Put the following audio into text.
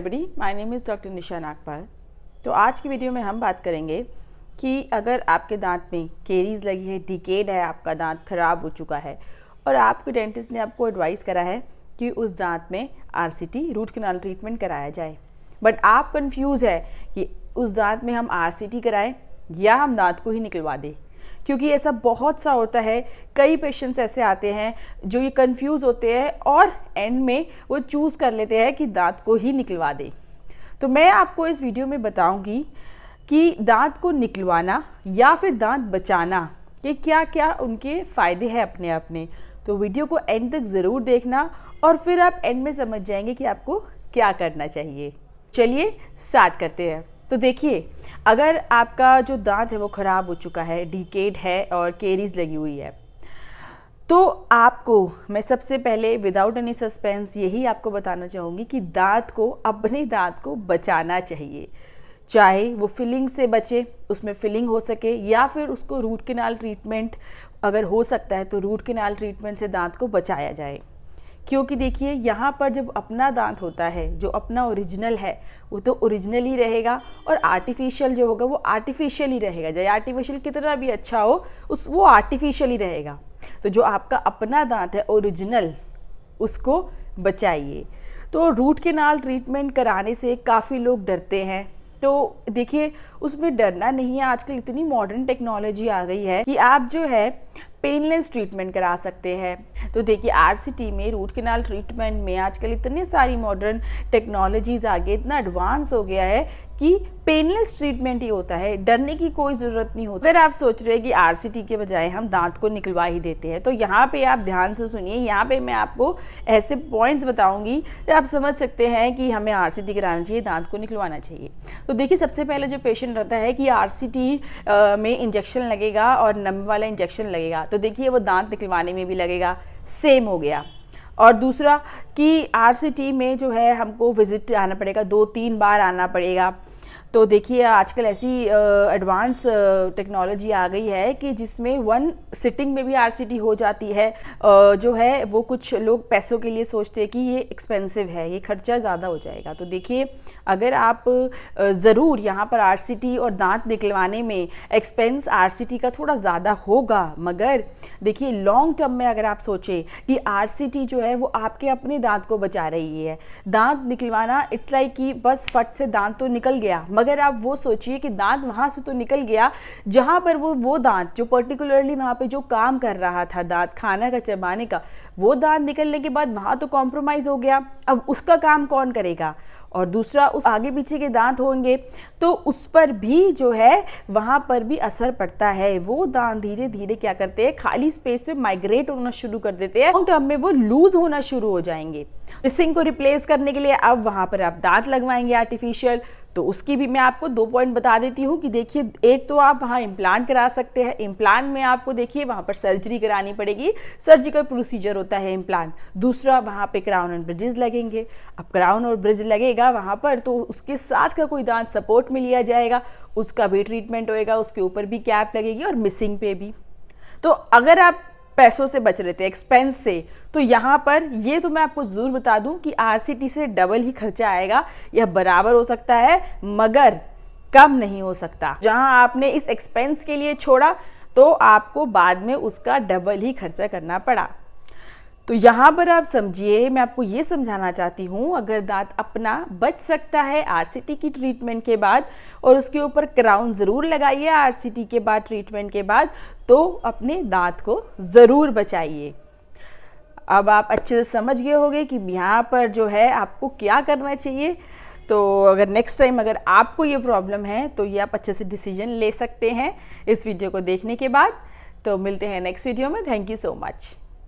My name is doctor निशा नागपाल। तो आज की वीडियो में हम बात करेंगे कि अगर आपके दांत में केरीज लगी है, डिकेड है, आपका दांत खराब हो चुका है और आपके डेंटिस्ट ने आपको एडवाइस करा है कि उस दांत में आरसीटी रूट कैनाल ट्रीटमेंट कराया जाए, बट आप कंफ्यूज है कि उस दांत में हम आरसीटी कराएं या हम दांत को ही निकलवा दें, क्योंकि ऐसा बहुत सा होता है। कई पेशेंट्स ऐसे आते हैं जो ये कंफ्यूज होते हैं और एंड में वो चूज़ कर लेते हैं कि दांत को ही निकलवा दें। तो मैं आपको इस वीडियो में बताऊंगी कि दांत को निकलवाना या फिर दांत बचाना ये क्या क्या उनके फ़ायदे हैं अपने अपने। तो वीडियो को एंड तक ज़रूर देखना और फिर आप एंड में समझ जाएंगे कि आपको क्या करना चाहिए। चलिए स्टार्ट करते हैं। तो देखिए, अगर आपका जो दांत है वो ख़राब हो चुका है, डिकेड है और केरीज लगी हुई है, तो आपको मैं सबसे पहले विदाउट एनी सस्पेंस यही आपको बताना चाहूँगी कि अपने दांत को बचाना चाहिए। चाहे वो फिलिंग से बचे, उसमें फिलिंग हो सके, या फिर उसको रूट कैनाल ट्रीटमेंट अगर हो सकता है तो रूट कैनाल ट्रीटमेंट से दांत को बचाया जाए। क्योंकि देखिए, यहाँ पर जब अपना दांत होता है, जो अपना ओरिजिनल है वो तो ओरिजिनल ही रहेगा और आर्टिफिशियल जो होगा वो आर्टिफिशियल ही रहेगा। चाहे आर्टिफिशियल कितना भी अच्छा हो वो आर्टिफिशियल ही रहेगा। तो जो आपका अपना दांत है ओरिजिनल, उसको बचाइए। तो रूट कैनाल ट्रीटमेंट कराने से काफ़ी लोग डरते हैं। तो देखिए, उसमें डरना नहीं है। आजकल इतनी मॉडर्न टेक्नोलॉजी आ गई है कि आप जो है पेनलेस ट्रीटमेंट करा सकते हैं। तो देखिए, आरसीटी में, रूट कैनाल ट्रीटमेंट में आजकल इतनी सारी मॉडर्न टेक्नोलॉजीज़ आ गई, इतना एडवांस हो गया है कि पेनलेस ट्रीटमेंट ही होता है, डरने की कोई ज़रूरत नहीं होती। अगर आप सोच रहे हैं कि आरसीटी के बजाय हम दांत को निकलवा ही देते हैं, तो यहाँ पे आप ध्यान से सुनिए। यहाँ पे मैं आपको ऐसे पॉइंट्स बताऊँगी तो आप समझ सकते हैं कि हमें आरसीटी कराना चाहिए, दांत को निकलवाना चाहिए। तो देखिए, सबसे पहले जो पेशेंट रहता है कि आरसीटी में इंजेक्शन लगेगा और नम वाला इंजेक्शन लगेगा, तो देखिए वो दांत निकलवाने में भी लगेगा, सेम हो गया। और दूसरा कि आरसीटी में जो है हमको विजिट आना पड़ेगा, 2-3 बार आना पड़ेगा। तो देखिए, आजकल ऐसी एडवांस टेक्नोलॉजी आ गई है कि जिसमें 1 सिटिंग में भी आरसीटी हो जाती है। जो है वो कुछ लोग पैसों के लिए सोचते हैं कि ये एक्सपेंसिव है, ये खर्चा ज़्यादा हो जाएगा। तो देखिए, अगर आप ज़रूर यहाँ पर आरसीटी और दांत निकलवाने में एक्सपेंस आरसीटी का थोड़ा ज़्यादा होगा, मगर देखिए लॉन्ग टर्म में अगर आप सोचें कि आरसीटी जो है वो आपके अपने दांत को बचा रही है। दांत निकलवाना इट्स लाइक कि बस फट से दांत तो निकल गया, मगर आप वो सोचिए कि दांत वहाँ से तो निकल गया जहाँ पर वो दांत जो पर्टिकुलरली वहाँ पे जो काम कर रहा था, दांत खाना का चबाने का, वो दांत निकलने के बाद वहाँ तो कॉम्प्रोमाइज़ हो गया। अब उसका काम कौन करेगा? और दूसरा, उस आगे पीछे के दांत होंगे तो उस पर भी जो है वहाँ पर भी असर पड़ता है। वो दांत धीरे धीरे क्या करते हैं, खाली स्पेस में माइग्रेट होना शुरू कर देते हैं। लॉन्ग टर्म में वो लूज होना शुरू हो जाएंगे। मिसिंग को रिप्लेस करने के लिए अब वहाँ पर आप दांत लगवाएंगे आर्टिफिशियल। तो उसकी भी मैं आपको 2 पॉइंट बता देती हूँ कि देखिए, एक तो आप वहाँ इम्प्लांट करा सकते हैं। इम्प्लांट में आपको देखिए वहाँ पर सर्जरी करानी पड़ेगी, सर्जिकल प्रोसीजर होता है इम्प्लांट। दूसरा, वहाँ पे क्राउन एंड ब्रिजेस लगेंगे। अब क्राउन और ब्रिज लगेगा वहाँ पर, तो उसके साथ का कोई दांत सपोर्ट में लिया जाएगा, उसका भी ट्रीटमेंट होएगा, उसके ऊपर भी कैप लगेगी और मिसिंग पे भी। तो अगर आप पैसों से बच रहे थे, एक्सपेंस से, तो यहाँ पर ये तो मैं आपको ज़रूर बता दूं कि आरसीटी से डबल ही खर्चा आएगा। यह बराबर हो सकता है मगर कम नहीं हो सकता। जहाँ आपने इस एक्सपेंस के लिए छोड़ा तो आपको बाद में उसका डबल ही खर्चा करना पड़ा। तो यहाँ पर आप समझिए, मैं आपको ये समझाना चाहती हूँ, अगर दांत अपना बच सकता है आरसीटी की ट्रीटमेंट के बाद और उसके ऊपर क्राउन ज़रूर लगाइए आरसीटी के बाद, ट्रीटमेंट के बाद, तो अपने दांत को ज़रूर बचाइए। अब आप अच्छे से समझ गए होंगे कि यहाँ पर जो है आपको क्या करना चाहिए। तो अगर नेक्स्ट टाइम अगर आपको ये प्रॉब्लम है तो ये आप अच्छे से डिसीजन ले सकते हैं इस वीडियो को देखने के बाद। तो मिलते हैं नेक्स्ट वीडियो में। Thank you so much.